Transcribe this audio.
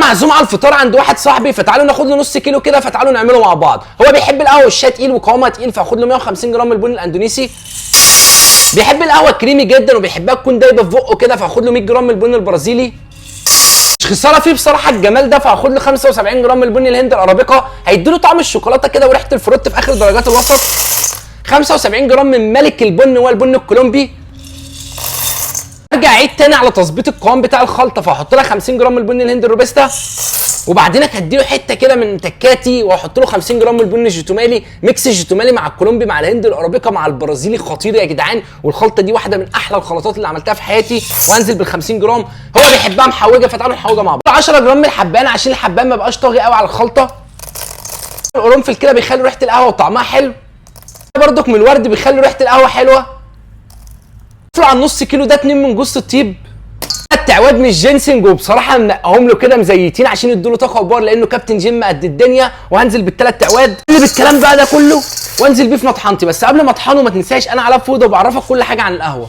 معزوم على الفطار عند واحد صاحبي، فتعالوا ناخد له نص كيلو كده، فتعالوا نعمله مع بعض. هو بيحب القهوه والشاي تقيل وقوامها تقيل، فاخد له 150 جرام من البن الاندونيسي. بيحب القهوه كريمي جدا وبيحبها تكون دايبه في بقه كده، فاخد له 100 جرام من البن البرازيلي. مش خساره فيه بصراحه الجمال ده، فاخد له 75 جرام من البن الهند الارابيكا، هيديله طعم الشوكولاته كده وريحه الفروت في اخر درجات الوسط. 75 جرام من ملك البن هو البن الكولومبي. ارجع عيد تاني على تظبيط القوام بتاع الخلطه، فهحط لها 50 جرام من البن الهند الروبستا، وبعدين هديله حته كده من تكاتي، واحط له 50 جرام من البن الجيتومالي. ميكس الجيتومالي مع الكولومبي مع الهند الارابيكا مع البرازيلي خطير يا جدعان، والخلطه دي واحده من احلى الخلطات اللي عملتها في حياتي. وانزل بال 50 جرام، هو بيحبها محوجه، فتعالوا نحوجها مع بعض. 10 جرام من الحبان عشان الحبان ما يبقاش طاغي قوي على الخلطه. القرنفل كده بيخلي ريحه القهوه وطعمها حلو. برضك من الورد بيخلي ريحه القهوه حلوه. على النص كيلو ده 2 من جوز الطيب، التعواد من الجينسنج، وبصراحه منقهم له كده مزيتين عشان يدوا له طاقه وباور، لانه كابتن جيم قد الدنيا. وهنزل بالثلاث تعواد اللي بالكلام بقى ده كله، وانزل بيه في مطحنتي. بس قبل ما اطحنه ما تنساش انا علاء فوده وبعرفك كل حاجه عن القهوه.